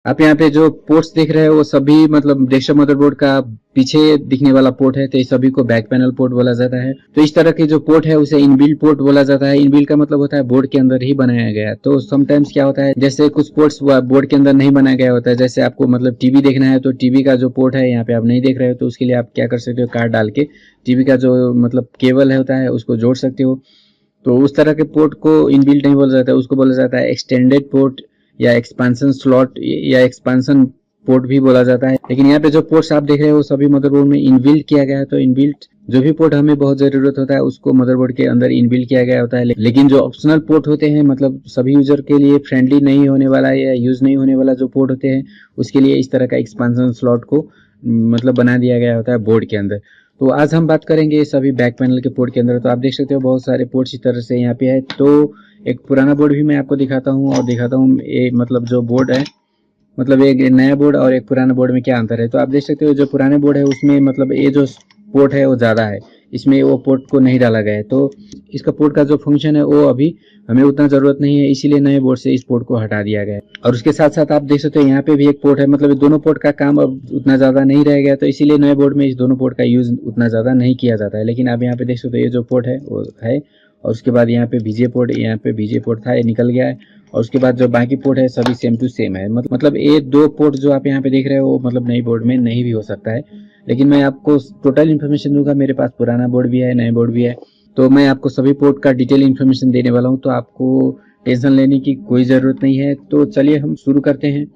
आप यहाँ पे जो पोर्ट्स देख रहे हैं वो सभी मतलब डेस्कटॉप मदरबोर्ड का पीछे दिखने वाला पोर्ट है, तो ये सभी को बैक पैनल पोर्ट बोला जाता है। तो इस तरह के जो पोर्ट है उसे इनबिल्ट पोर्ट बोला जाता है। इनबिल्ट का मतलब होता है बोर्ड के अंदर ही बनाया गया है। तो समटाइम्स क्या होता है, जैसे कुछ पोर्ट्स बोर्ड के अंदर नहीं बनाया गया होता है, जैसे आपको मतलब टीवी देखना है तो टीवी का जो पोर्ट है यहाँ पे आप नहीं देख रहे हो, तो उसके लिए आप क्या कर सकते हो, कार्ड डाल के टीवी का जो मतलब केबल होता है उसको जोड़ सकते हो। तो उस तरह के पोर्ट को इनबिल्ट नहीं बोला जाता है, उसको बोला जाता है एक्सटेंडेड पोर्ट या एक्सपांशन स्लॉट या एक्सपांशन पोर्ट भी बोला जाता है। लेकिन यहाँ पे जो पोर्ट्स आप देख रहे हो सभी मदरबोर्ड में इनबिल्ट किया गया है। तो इनबिल्ट जो भी पोर्ट हमें बहुत जरूरत होता है उसको मदरबोर्ड के अंदर इनबिल्ट किया गया होता है। लेकिन जो ऑप्शनल पोर्ट होते हैं, मतलब सभी यूजर के लिए फ्रेंडली नहीं होने वाला या यूज नहीं होने वाला जो पोर्ट होते हैं, उसके लिए इस तरह का एक्सपांशन स्लॉट को मतलब बना दिया गया होता है बोर्ड के अंदर। तो आज हम बात करेंगे सभी बैक पैनल के पोर्ट के अंदर। तो आप देख सकते हो बहुत सारे पोर्ट्स इस तरह से यहाँ पे है। तो एक पुराना बोर्ड भी मैं आपको दिखाता हूँ और दिखाता हूँ ये मतलब जो बोर्ड है, मतलब एक नया बोर्ड और एक पुराना बोर्ड में क्या अंतर है। तो आप देख सकते हो जो पुराने बोर्ड है उसमें मतलब ये जो पोर्ट है वो ज़्यादा है, इसमें वो पोर्ट को नहीं डाला गया है। तो इसका पोर्ट का जो फंक्शन है वो अभी हमें उतना ज़रूरत नहीं है, इसीलिए नए बोर्ड से इस पोर्ट को हटा दिया गया है। और उसके साथ साथ आप देख सकते हो यहाँ पे भी एक पोर्ट है, मतलब दोनों पोर्ट का काम अब उतना ज़्यादा नहीं रह गया, तो इसीलिए नए बोर्ड में इस दोनों पोर्ट का यूज़ उतना ज़्यादा नहीं किया जाता है। लेकिन आप यहाँ पे देख सकते हो ये जो पोर्ट है वो है, और उसके बाद यहाँ पे बीजे पोर्ट, यहाँ पे बीजे पोर्ट था ये निकल गया है, और उसके बाद जो बाकी पोर्ट है सभी सेम टू सेम है। मतलब ये दो पोर्ट जो आप यहाँ पे देख रहे हो मतलब नई बोर्ड में नहीं भी हो सकता है। लेकिन मैं आपको टोटल इन्फॉर्मेशन दूंगा, मेरे पास पुराना बोर्ड भी है नए बोर्ड भी है, तो मैं आपको सभी पोर्ट का डिटेल इन्फॉर्मेशन देने वाला हूँ, तो आपको टेंशन लेने की कोई ज़रूरत नहीं है। तो चलिए हम शुरू करते हैं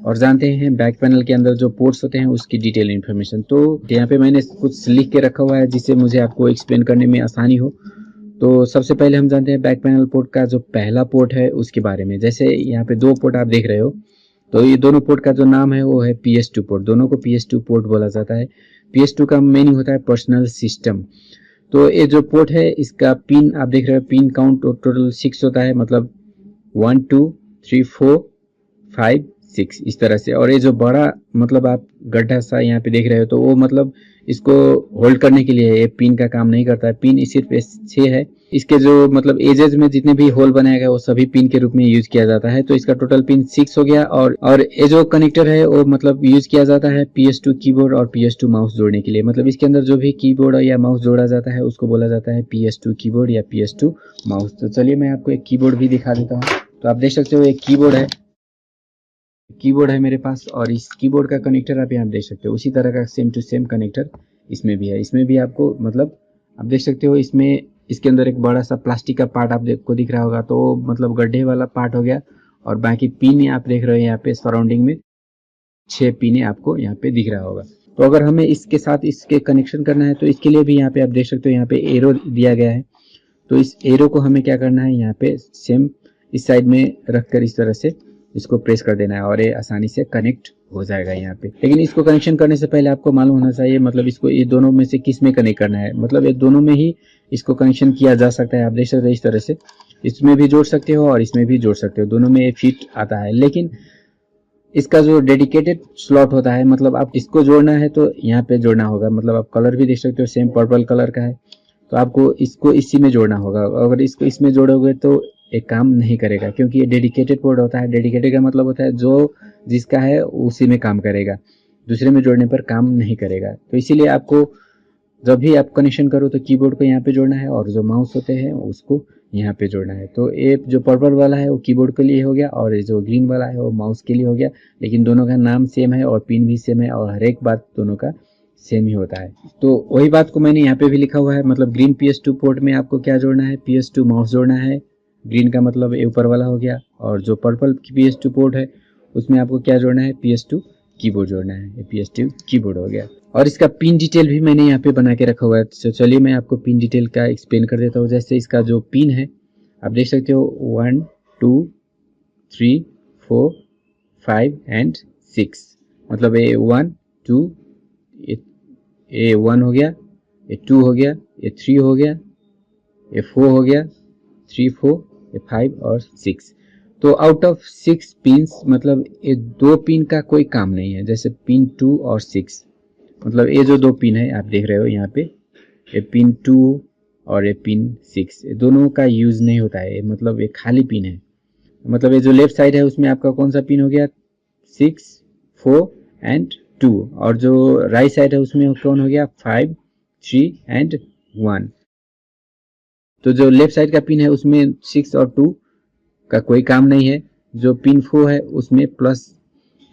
और जानते हैं बैक पैनल के अंदर जो पोर्ट्स होते हैं उसकी डिटेल इन्फॉर्मेशन। तो यहाँ पे मैंने कुछ लिख के रखा हुआ है जिससे मुझे आपको एक्सप्लेन करने में आसानी हो। तो सबसे पहले हम जानते हैं बैक पैनल पोर्ट का जो पहला पोर्ट है उसके बारे में। जैसे यहाँ पे दो पोर्ट आप देख रहे हो, तो ये दोनों पोर्ट का जो नाम है वो है PS2 पोर्ट, दोनों को PS2 पोर्ट बोला जाता है। PS2 का मीनिंग होता है पर्सनल सिस्टम। तो ये जो पोर्ट है इसका पिन आप देख रहे हो, पिन काउंट टोटल 6 होता है, मतलब 1 2 3 4 5 6 इस तरह से। और ये जो बड़ा मतलब आप गड्ढा सा यहाँ पे देख रहे हो, तो वो मतलब इसको होल्ड करने के लिए ये पिन का काम नहीं करता है। पिन सिर्फ 6 है। इसके जो मतलब एजेस में जितने भी होल बनाया गया वो सभी पिन के रूप में यूज किया जाता है। तो इसका टोटल पिन 6 हो गया। और ये जो कनेक्टर है वो मतलब यूज किया जाता है PS2 कीबोर्ड और PS2 माउस जोड़ने के लिए। मतलब इसके अंदर जो भी कीबोर्ड या माउस जोड़ा जाता है उसको बोला जाता है PS2 कीबोर्ड या PS2 माउस। तो चलिए मैं आपको एक कीबोर्ड भी दिखा देता हूँ। तो आप देख सकते हो एक कीबोर्ड है, कीबोर्ड है मेरे पास, और इस कीबोर्ड का कनेक्टर आप यहाँ देख सकते हो उसी तरह का सेम टू सेम कनेक्टर इसमें भी है। इसमें भी आपको मतलब आप देख सकते हो इसमें इसके अंदर एक बड़ा सा प्लास्टिक का पार्ट आपको दिख रहा होगा, तो मतलब गड्ढे वाला पार्ट हो गया। और बाकी पिन आप देख रहे हो यहाँ पे सराउंडिंग में 6 पिने आपको यहाँ पे दिख रहा होगा। तो अगर हमें इसके साथ इसके कनेक्शन करना है तो इसके लिए भी यहाँ पे आप देख सकते हो यहाँ पे एरो दिया गया है। तो इस एरो को हमें क्या करना है, यहाँ पे सेम इस साइड में रखकर इस तरह से इसको प्रेस कर देना है और ये आसानी से कनेक्ट हो जाएगा यहाँ पे। लेकिन इसको कनेक्शन करने से पहले आपको मालूम होना चाहिए मतलब इसको ये दोनों में से किस में कनेक्ट करना है। मतलब ये दोनों में ही इसको कनेक्शन किया जा सकता है। आप देख सकते हो इस तरह से इसमें भी जोड़ सकते हो और इसमें भी जोड़ सकते हो, दोनों में ये फिट आता है। लेकिन इसका जो डेडिकेटेड स्लॉट होता है, मतलब आप इसको जोड़ना है तो यहाँ पे जोड़ना होगा। मतलब आप कलर भी देख सकते हो सेम पर्पल कलर का है, तो आपको इसको इसी में जोड़ना होगा। अगर इसको इसमें जोड़ोगे तो एक काम नहीं करेगा, क्योंकि ये डेडिकेटेड पोर्ट होता है। डेडिकेटेड का मतलब होता है जो जिसका है उसी में काम करेगा, दूसरे में जोड़ने पर काम नहीं करेगा। तो इसीलिए आपको जब भी आप कनेक्शन करो तो कीबोर्ड को यहाँ पे जोड़ना है और जो माउस होते हैं उसको यहाँ पे जोड़ना है। तो ये जो पर्पल वाला है वो कीबोर्ड के लिए हो गया और ये जो ग्रीन वाला है वो माउस के लिए हो गया। लेकिन दोनों का नाम सेम है और पिन भी सेम है और हर एक बात दोनों का सेम ही होता है। तो वही बात को मैंने यहाँ पे भी लिखा हुआ है। मतलब ग्रीन PS2 पोर्ट में आपको क्या जोड़ना है, PS2 माउस जोड़ना है। ग्रीन का मतलब ये ऊपर वाला हो गया। और जो पर्पल PS2 पोर्ट है उसमें आपको क्या जोड़ना है, PS2 कीबोर्ड जोड़ना है। ये PS2 कीबोर्ड हो गया। और इसका पिन डिटेल भी मैंने यहाँ पे बना के रखा हुआ है। तो चलिए मैं आपको पिन डिटेल का एक्सप्लेन कर देता हूँ। जैसे इसका जो पिन है आप देख सकते हो 1 2 3 4 5 एंड 6। मतलब ये 1 2 ये 1 हो गया, ये 2 हो गया, ये 3 हो गया, ये 4 हो गया, 3 4, ये 5 और 6। तो आउट ऑफ 6 पिंस मतलब ये दो पिन का कोई काम नहीं है। जैसे पिन 2 और 6, मतलब ये जो दो पिन है आप देख रहे हो यहाँ पे, ये पिन 2 और ये पिन 6, ये दोनों का यूज नहीं होता है। मतलब ये खाली पिन है। मतलब ये जो लेफ्ट साइड है उसमें आपका कौन सा पिन हो गया, 6, 4 एंड 2, और जो राइट साइड है उसमें कौन हो गया 5, 3 एंड 1। तो जो लेफ्ट साइड का पिन है उसमें 6 और 2 का कोई काम नहीं है। जो पिन 4 है उसमें प्लस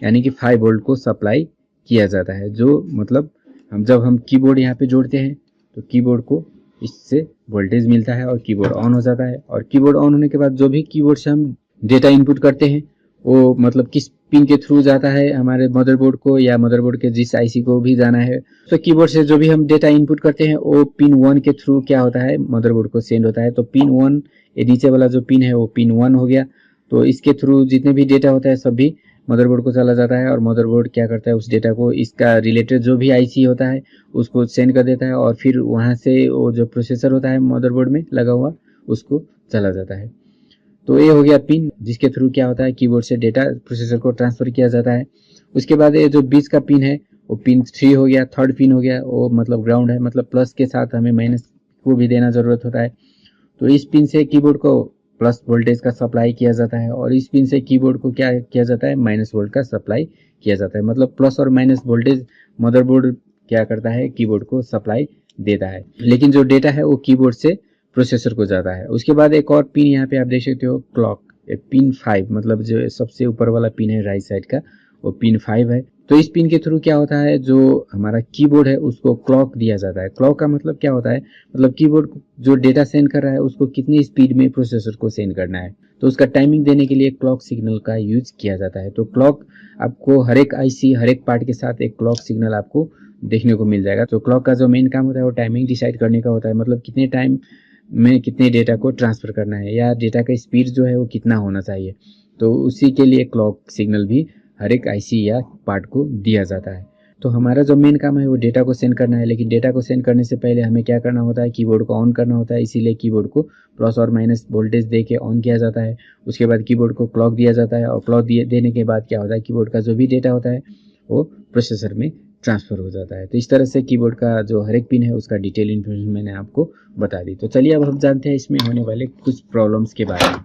यानी कि 5 वोल्ट को सप्लाई किया जाता है, जो मतलब जब हम कीबोर्ड यहाँ पे जोड़ते हैं तो कीबोर्ड को इससे वोल्टेज मिलता है और कीबोर्ड ऑन हो जाता है। और कीबोर्ड ऑन होने के बाद जो भी कीबोर्ड से हम डेटा इनपुट करते हैं वो मतलब किस पिन के थ्रू जाता है हमारे मदरबोर्ड को, या मदरबोर्ड के जिस आईसी को भी जाना है। तो कीबोर्ड से जो भी हम डेटा इनपुट करते हैं वो पिन 1 के थ्रू क्या होता है मदरबोर्ड को सेंड होता है। तो पिन 1, ये नीचे वाला जो पिन है वो पिन 1 हो गया। तो इसके थ्रू जितने भी डेटा होता है सभी मदरबोर्ड को चला जाता है, और मदरबोर्ड क्या करता है उस डेटा को इसका रिलेटेड जो भी आईसी होता है उसको सेंड कर देता है, और फिर वहां से वो जो प्रोसेसर होता है मदरबोर्ड में लगा हुआ उसको चला जाता है। तो ये हो गया पिन जिसके थ्रू क्या होता है कीबोर्ड से डेटा प्रोसेसर को ट्रांसफर किया जाता है। उसके बाद ये जो बीच का पिन है वो पिन 3 हो गया, थर्ड पिन हो गया, वो मतलब ग्राउंड है, मतलब प्लस के साथ हमें माइनस को भी देना जरूरत होता है। तो इस पिन से कीबोर्ड को प्लस वोल्टेज का सप्लाई किया जाता है, और इस पिन से कीबोर्ड को क्या किया जाता है माइनस वोल्ट का सप्लाई किया जाता है। मतलब प्लस और माइनस वोल्टेज मदरबोर्ड क्या करता है कीबोर्ड को सप्लाई देता है, लेकिन जो डेटा है वो कीबोर्ड से प्रोसेसर को जाता है। उसके बाद एक और पिन यहाँ पे आप देख सकते हो क्लॉक, पिन 5, मतलब जो सबसे ऊपर वाला पिन है राइट साइड का वो पिन 5 है। तो इस पिन के थ्रू क्या होता है जो हमारा कीबोर्ड है उसको क्लॉक दिया जाता है। क्लॉक का मतलब क्या होता है, मतलब कीबोर्ड जो डेटा सेंड कर रहा है उसको कितनी स्पीड में प्रोसेसर को सेंड करना है, तो उसका टाइमिंग देने के लिए क्लॉक सिग्नल का यूज किया जाता है। तो क्लॉक आपको हर एक आईसी हर एक पार्ट के साथ एक क्लॉक सिग्नल आपको देखने को मिल जाएगा। तो क्लॉक का जो मेन काम होता है वो टाइमिंग डिसाइड करने का होता है, मतलब कितने टाइम में कितने डेटा को ट्रांसफर करना है, या डेटा का स्पीड जो है वो कितना होना चाहिए। तो उसी के लिए क्लॉक सिग्नल भी हर एक आईसी या पार्ट को दिया जाता है। तो हमारा जो मेन काम है वो डेटा को सेंड करना है, लेकिन डेटा को सेंड करने से पहले हमें क्या करना होता है कीबोर्ड को ऑन करना होता है, इसीलिए कीबोर्ड को प्लस और माइनस वोल्टेज दे के ऑन किया जाता है। उसके बाद कीबोर्ड को क्लॉक दिया जाता है, और क्लॉक देने के बाद क्या होता है कीबोर्ड का जो भी डेटा होता है वो प्रोसेसर में ट्रांसफर हो जाता है। तो इस तरह से कीबोर्ड का जो हर एक पिन है उसका डिटेल इन्फॉर्मेशन मैंने आपको बता दी। तो चलिए अब हम जानते हैं इसमें होने वाले कुछ प्रॉब्लम्स के बारे में।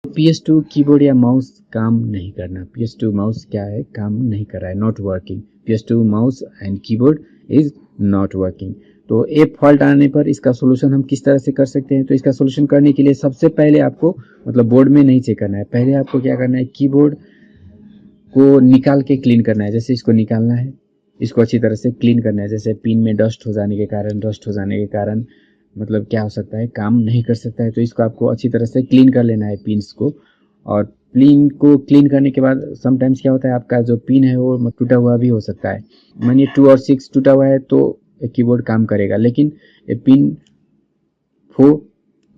PS2 कीबोर्ड या माउस काम नहीं करना। PS2 माउस क्या है, काम नहीं कर रहा है, not working. PS2 mouse and keyboard is not working. तो ये फॉल्ट आने पर इसका सोल्यूशन हम किस तरह से कर सकते हैं। तो इसका सोल्यूशन करने के लिए सबसे पहले आपको मतलब बोर्ड में नहीं चेक करना है, पहले आपको क्या करना है कीबोर्ड को निकाल के क्लीन करना है। जैसे इसको निकालना है, इसको अच्छी तरह से क्लीन करना है। जैसे पिन में डस्ट हो जाने के कारण मतलब क्या हो सकता है काम नहीं कर सकता है। तो इसको आपको अच्छी तरह से क्लीन कर लेना है पिन्स को, और पिन को क्लीन करने के बाद समटाइम्स क्या होता है आपका जो पिन है वो टूटा हुआ भी हो सकता है। मानिए 2 और 6 टूटा हुआ है तो कीबोर्ड काम करेगा, लेकिन पिन 4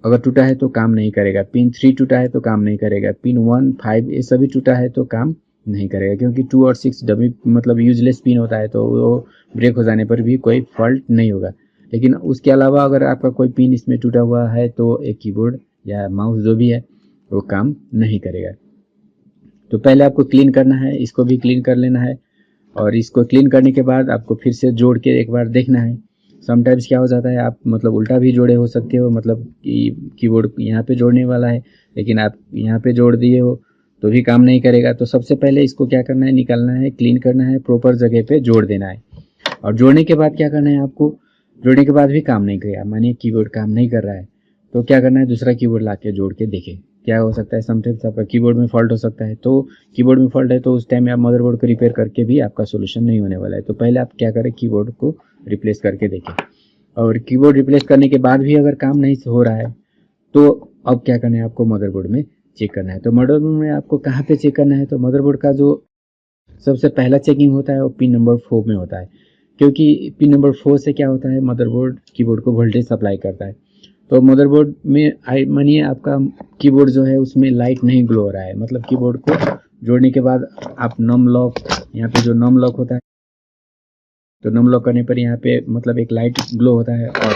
अगर टूटा है तो काम नहीं करेगा, पिन 3 टूटा है तो काम नहीं करेगा, पिन 1, 5 ये सभी टूटा है तो काम नहीं करेगा, क्योंकि 2 और 6 डमी मतलब यूजलेस पिन होता है, तो वो ब्रेक हो जाने पर भी कोई फॉल्ट नहीं होगा। लेकिन उसके अलावा अगर आपका कोई पिन इसमें टूटा हुआ है तो एक कीबोर्ड या माउस जो भी है वो काम नहीं करेगा। तो पहले आपको क्लीन करना है, इसको भी क्लीन कर लेना है, और इसको क्लीन करने के बाद आपको फिर से जोड़ के एक बार देखना है। समटाइम्स क्या हो जाता है आप मतलब उल्टा भी जोड़े हो सकते हो, मतलब कि कीबोर्ड यहाँ पे जोड़ने वाला है लेकिन आप यहाँ पे जोड़ दिए हो तो भी काम नहीं करेगा। तो सबसे पहले इसको क्या करना है, निकालना है, क्लीन करना है, प्रॉपर जगह पे जोड़ देना है। और जोड़ने के बाद क्या करना है आपको, जोड़ने के बाद भी काम नहीं करेगा, मानिए कीबोर्ड काम नहीं कर रहा है तो क्या करना है, दूसरा कीबोर्ड ला के जोड़ के देखें क्या हो सकता है। समटाइम्स आपका कीबोर्ड में फॉल्ट हो सकता है, तो कीबोर्ड में फॉल्ट है तो उस टाइम में आप मदरबोर्ड को रिपेयर करके भी आपका सोल्यूशन नहीं होने वाला है। तो पहले आप क्या करें, कीबोर्ड को रिप्लेस करके देखें, और कीबोर्ड रिप्लेस करने के बाद भी अगर काम नहीं हो रहा है तो अब क्या करना है आपको मदरबोर्ड में चेक करना है। तो मदरबोर्ड में आपको कहाँ पे चेक करना है, तो मदरबोर्ड का जो सबसे पहला चेकिंग होता है वो पिन नंबर 4 में होता है, क्योंकि पिन नंबर 4 से क्या होता है मदरबोर्ड कीबोर्ड को वोल्टेज सप्लाई करता है। तो मदरबोर्ड में मानिए आपका कीबोर्ड जो है उसमें लाइट नहीं ग्लो हो रहा है, मतलब कीबोर्ड को जोड़ने के बाद आप नम लॉक, यहाँ पे जो नम लॉक होता है तो नम लॉक करने पर यहाँ पे मतलब एक लाइट ग्लो होता है, और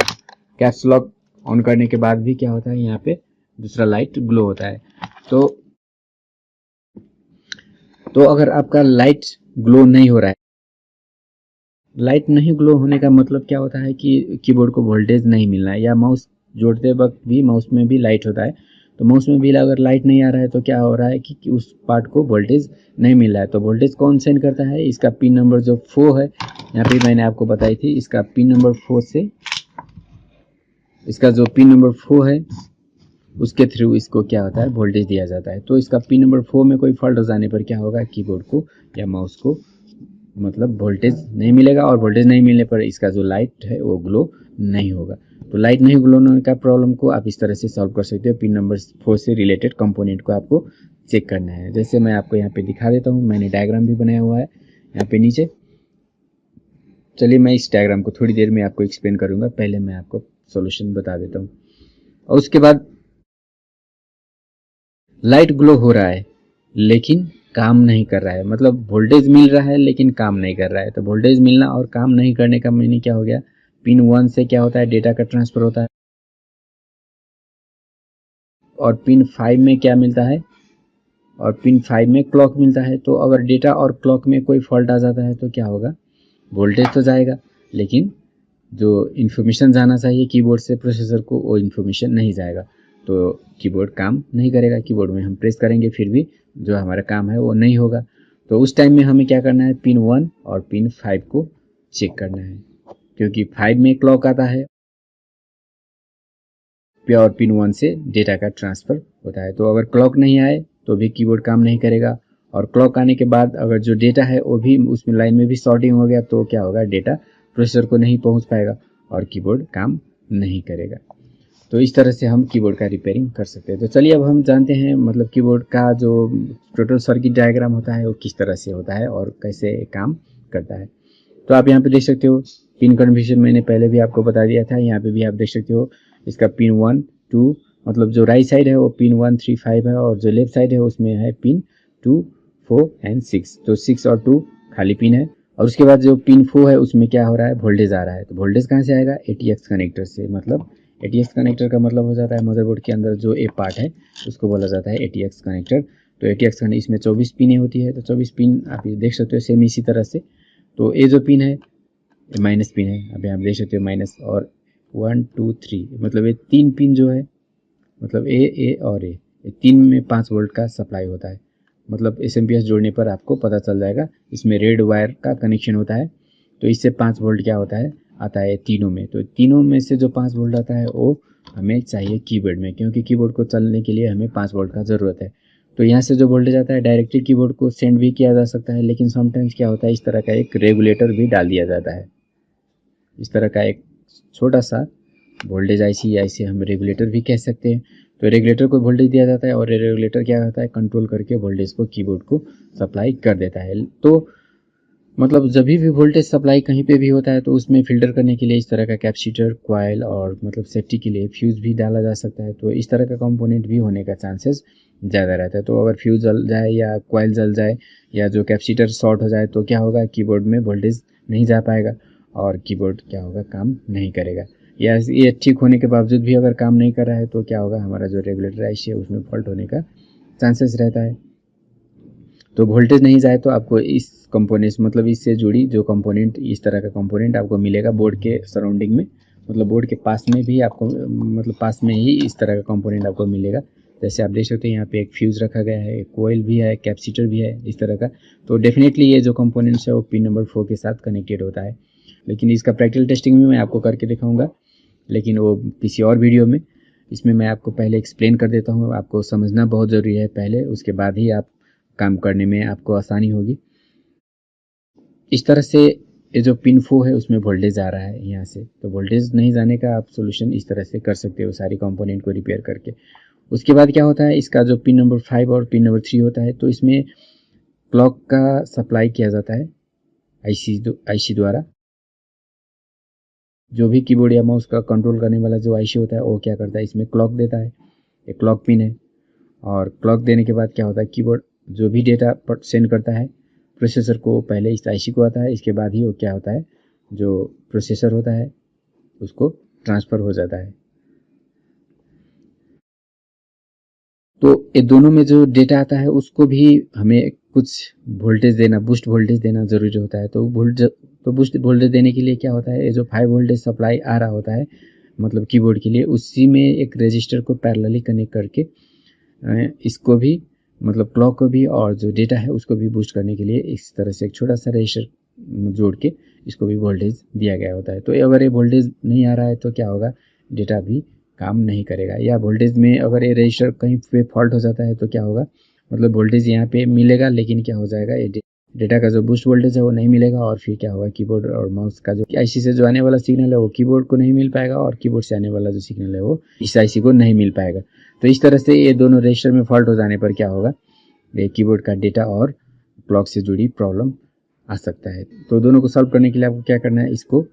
कैप्स लॉक ऑन करने के बाद भी क्या होता है यहाँ पे दूसरा लाइट ग्लो होता है। तो अगर आपका लाइट ग्लो नहीं हो रहा है, लाइट नहीं ग्लो होने का मतलब क्या होता है कि कीबोर्ड को वोल्टेज नहीं मिलना है, या माउस जोड़ते वक्त भी माउस में भी लाइट होता है। तो माउस में भी अगर लाइट नहीं आ रहा है तो क्या हो रहा है कि उस पार्ट को वोल्टेज नहीं मिल रहा है। तो वोल्टेज कौन सेंड करता है, इसका पिन नंबर जो 4 है, यहाँ पे मैंने आपको बताई थी, इसका पिन नंबर 4 से, इसका जो पिन नंबर 4 है उसके थ्रू इसको क्या होता है, वोल्टेज दिया जाता है। तो इसका पिन नंबर 4 में कोई फॉल्ट हो जाने पर क्या होगा, कीबोर्ड को या माउस को मतलब वोल्टेज नहीं मिलेगा, और वोल्टेज नहीं मिलने पर इसका जो लाइट है वो ग्लो नहीं होगा। तो लाइट नहीं ग्लो होने का प्रॉब्लम को आप इस तरह से सॉल्व कर सकते हो। पिन नंबर 4 से रिलेटेड कंपोनेंट को आपको चेक करना है। जैसे मैं आपको यहाँ पे दिखा देता हूँ, मैंने डायग्राम भी बनाया हुआ है यहाँ पे नीचे। चलिए मैं इस डायग्राम को थोड़ी देर में आपको एक्सप्लेन करूंगा, पहले मैं आपको सॉल्यूशन बता देता हूँ। और उसके बाद लाइट ग्लो हो रहा है लेकिन काम नहीं कर रहा है, मतलब वोल्टेज मिल रहा है लेकिन काम नहीं कर रहा है। तो वोल्टेज मिलना और काम नहीं करने का मीनिंग क्या हो गया, पिन 1 से क्या होता है, डेटा का ट्रांसफर होता है, और पिन 5 में क्या मिलता है, और पिन 5 में क्लॉक मिलता है। तो अगर डेटा और क्लॉक में कोई फॉल्ट आ जाता है तो क्या होगा, वोल्टेज तो जाएगा लेकिन जो इन्फॉर्मेशन जाना चाहिए कीबोर्ड से प्रोसेसर को वो इन्फॉर्मेशन नहीं जाएगा। तो कीबोर्ड काम नहीं करेगा, कीबोर्ड में हम प्रेस करेंगे फिर भी जो हमारा काम है वो नहीं होगा। तो उस टाइम में हमें क्या करना है, पिन 1 और पिन 5 को चेक करना है, क्योंकि 5 में क्लॉक आता है और पिन 1 से डेटा का ट्रांसफर होता है। तो अगर क्लॉक नहीं आए तो भी कीबोर्ड काम नहीं करेगा, और क्लॉक आने के बाद अगर जो डेटा है वो भी उसमें लाइन में भी शॉर्टिंग हो गया तो क्या होगा, डेटा प्रोसेसर को नहीं पहुंच पाएगा और कीबोर्ड काम नहीं करेगा। तो इस तरह से हम कीबोर्ड का रिपेयरिंग कर सकते हैं। तो चलिए अब हम जानते हैं मतलब कीबोर्ड का जो टोटल सर्किट डायग्राम होता है वो किस तरह से होता है और कैसे काम करता है। तो आप यहाँ पे देख सकते हो पिन कन्फिगरेशन मैंने पहले भी आपको बता दिया था, यहाँ पे भी आप देख सकते हो इसका पिन 1 2 मतलब जो राइट साइड है वो पिन 1 3 5 है, और जो लेफ्ट साइड है उसमें है पिन 2 4 एंड 6। तो 6 और 2 खाली पिन है, और उसके बाद जो पिन 4 है उसमें क्या हो रहा है, वोल्टेज आ रहा है। तो वोल्टेज कहाँ से आएगा, ATX कनेक्टर से। मतलब ATX कनेक्टर का मतलब हो जाता है मदरबोर्ड के अंदर जो ए पार्ट है उसको बोला जाता है ATX कनेक्टर। तो ATX कनेक्टर इसमें 24 पिनें होती है, तो 24 पिन आप देख सकते हो सेम इसी तरह से। तो ये जो पिन है माइनस पिन है, अभी आप देख सकते हो माइनस, और 1 2 3 मतलब ये 3 पिन जो है, मतलब ए और ए, 3 में 5 वोल्ट का सप्लाई होता है। मतलब SMPS जोड़ने पर आपको पता चल जाएगा, इसमें रेड वायर का कनेक्शन होता है। तो इससे 5 वोल्ट क्या होता है, आता है तीनों में। तो तीनों में से जो 5 वोल्ट आता है वो हमें चाहिए कीबोर्ड में, क्योंकि कीबोर्ड को चलने के लिए हमें 5 वोल्ट का ज़रूरत है। तो यहाँ से जो वोल्टेज आता है डायरेक्टली कीबोर्ड को सेंड भी किया जा सकता है, लेकिन समटाइम्स क्या होता है इस तरह का एक रेगुलेटर भी डाल दिया जाता है। इस तरह का एक छोटा सा वोल्टेज आईसी या इसे हम रेगुलेटर भी कह सकते हैं। तो रेगुलेटर को वोल्टेज दिया जाता है, और रेगुलेटर क्या होता है, कंट्रोल करके वोल्टेज को कीबोर्ड को सप्लाई कर देता है। तो मतलब जब भी वोल्टेज सप्लाई कहीं पे भी होता है तो उसमें फिल्टर करने के लिए इस तरह का कैपेसिटर कॉइल और मतलब सेफ्टी के लिए फ्यूज भी डाला जा सकता है। तो इस तरह का कंपोनेंट भी होने का चांसेस ज़्यादा रहता है। तो अगर फ्यूज जल जाए या कॉइल जल जाए या जो कैपेसिटर शॉर्ट हो जाए तो क्या होगा, कीबोर्ड में वोल्टेज नहीं जा पाएगा और कीबोर्ड क्या होगा, काम नहीं करेगा। या ये ठीक होने के बावजूद भी अगर काम नहीं कर रहा है तो क्या होगा, हमारा जो रेगुलेटर आईसी है उसमें फॉल्ट होने का चांसेस रहता है। तो वोल्टेज नहीं जाए तो आपको इस कंपोनेंट मतलब इससे जुड़ी जो कंपोनेंट, इस तरह का कंपोनेंट आपको मिलेगा बोर्ड के सराउंडिंग में, मतलब बोर्ड के पास में भी आपको मतलब पास में ही इस तरह का कंपोनेंट आपको मिलेगा। जैसे आप देख सकते हैं यहाँ पे एक फ्यूज रखा गया है, एक कोयल भी है, कैपेसिटर भी है इस तरह का। तो डेफिनेटली ये जो कंपोनेंट्स है वो पिन नंबर 4 के साथ कनेक्टेड होता है। लेकिन इसका प्रैक्टिकल टेस्टिंग भी मैं आपको करके दिखाऊंगा, लेकिन वो किसी और वीडियो में। इसमें मैं आपको पहले एक्सप्लेन कर देता हूँ, आपको समझना बहुत ज़रूरी है पहले, उसके बाद ही आप काम करने में आपको आसानी होगी। इस तरह से ये जो पिन 4 है उसमें वोल्टेज आ रहा है यहाँ से, तो वोल्टेज नहीं जाने का आप सोल्यूशन इस तरह से कर सकते हो सारी कंपोनेंट को रिपेयर करके। उसके बाद क्या होता है, इसका जो पिन नंबर 5 और पिन नंबर 3 होता है तो इसमें क्लॉक का सप्लाई किया जाता है आईसी द्वारा। जो भी कीबोर्ड या माउस का कंट्रोल करने वाला जो आईसी होता है वो क्या करता है, इसमें क्लॉक देता है, एक क्लॉक पिन है। और क्लॉक देने के बाद क्या होता है, कीबोर्ड जो भी डेटा सेंड करता है प्रोसेसर को, पहले इस आईसी को आता है, इसके बाद ही वो क्या होता है, जो प्रोसेसर होता है उसको ट्रांसफ़र हो जाता है। तो ये दोनों में जो डेटा आता है उसको भी हमें कुछ वोल्टेज देना, बूस्ट वोल्टेज देना ज़रूरी होता है। तो बूस्ट वोल्टेज देने के लिए क्या होता है, ये जो 5 वोल्टेज सप्लाई आ रहा होता है मतलब कीबोर्ड के लिए, उसी में एक रजिस्टर को पैरेलली कनेक्ट करके इसको भी मतलब क्लॉक को भी और जो डेटा है उसको भी बूस्ट करने के लिए इस तरह से एक छोटा सा रजिस्टर जोड़ के इसको भी वोल्टेज दिया गया होता है। तो अगर ये वोल्टेज नहीं आ रहा है तो क्या होगा, डेटा भी काम नहीं करेगा। या वोल्टेज में अगर ये रजिस्टर कहीं पे फॉल्ट हो जाता है तो क्या होगा, मतलब वोल्टेज यहाँ पे मिलेगा लेकिन क्या हो जाएगा, ये डेटा का जो बूस्ट वोल्टेज है वो नहीं मिलेगा और फिर क्या होगा, कीबोर्ड और माउस का जो आईसी से जो आने वाला सिग्नल है वो कीबोर्ड को नहीं मिल पाएगा और कीबोर्ड से आने वाला जो सिग्नल है वो इस आईसी को नहीं मिल पाएगा। तो इस तरह से ये दोनों रजिस्टर में फॉल्ट हो जाने पर क्या होगा, ये कीबोर्ड का डेटा और क्लॉक से जुड़ी प्रॉब्लम आ सकता है। तो दोनों को सॉल्व करने के लिए आपको क्या करना है, इसको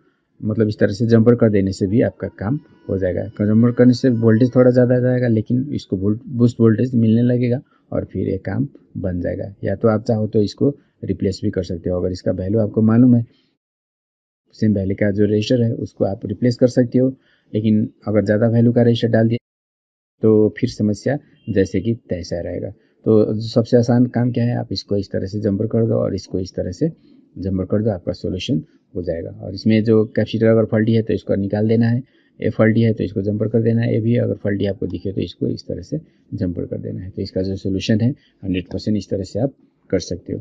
मतलब इस तरह से जंपर कर देने से भी आपका काम हो जाएगा। जंपर करने से वोल्टेज थोड़ा ज़्यादा आ जाएगा लेकिन इसको बूस्ट वोल्टेज मिलने लगेगा और फिर ये काम बन जाएगा। या तो आप चाहो तो इसको रिप्लेस भी कर सकते हो, अगर इसका वैल्यू आपको मालूम है, सेम वैल्यू का जो रजिस्टर है उसको आप रिप्लेस कर सकते हो। लेकिन अगर ज़्यादा वैल्यू का रजिस्टर डाल दिया तो फिर समस्या जैसे कि तैसा रहेगा। तो सबसे आसान काम क्या है, आप इसको इस तरह से जंपर कर दो और इसको इस तरह से जंपर कर दो, आपका सॉल्यूशन हो जाएगा। और इसमें जो कैपेसिटर अगर फॉल्टी है तो इसको निकाल देना है, ए फॉल्टी है तो इसको जंपर कर देना है, ए भी अगर फॉल्टी आपको दिखे तो इसको इस तरह से जंपर कर देना है। तो इसका जो सोल्यूशन है 100% इस तरह से आप कर सकते हो।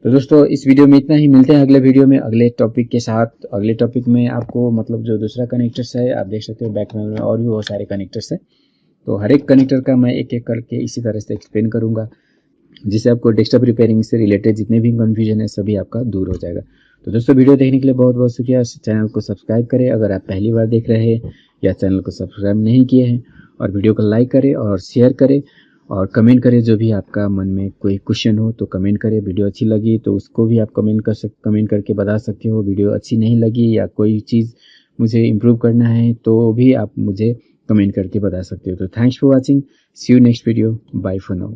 तो दोस्तों इस वीडियो में इतना ही, मिलते हैं अगले वीडियो में अगले टॉपिक के साथ। अगले टॉपिक में आपको मतलब जो दूसरा कनेक्टर्स है आप देख सकते हो बैकग्राउंड में और भी बहुत सारे कनेक्टर्स है। तो हर एक कनेक्टर का मैं एक एक करके इसी तरह से एक्सप्लेन करूंगा जिससे आपको डेस्कटॉप रिपेयरिंग से रिलेटेड जितने भी कन्फ्यूजन है सभी आपका दूर हो जाएगा। तो दोस्तों वीडियो देखने के लिए बहुत बहुत शुक्रिया। चैनल को सब्सक्राइब करें अगर आप पहली बार देख रहे हैं या चैनल को सब्सक्राइब नहीं किए हैं, और वीडियो को लाइक करें और शेयर करें और कमेंट करें। जो भी आपका मन में कोई क्वेश्चन हो तो कमेंट करें। वीडियो अच्छी लगी तो उसको भी आप कमेंट करके बता सकते हो। वीडियो अच्छी नहीं लगी या कोई चीज़ मुझे इम्प्रूव करना है तो भी आप मुझे कमेंट करके बता सकते हो। तो thanks for watching, see you next video, bye for now.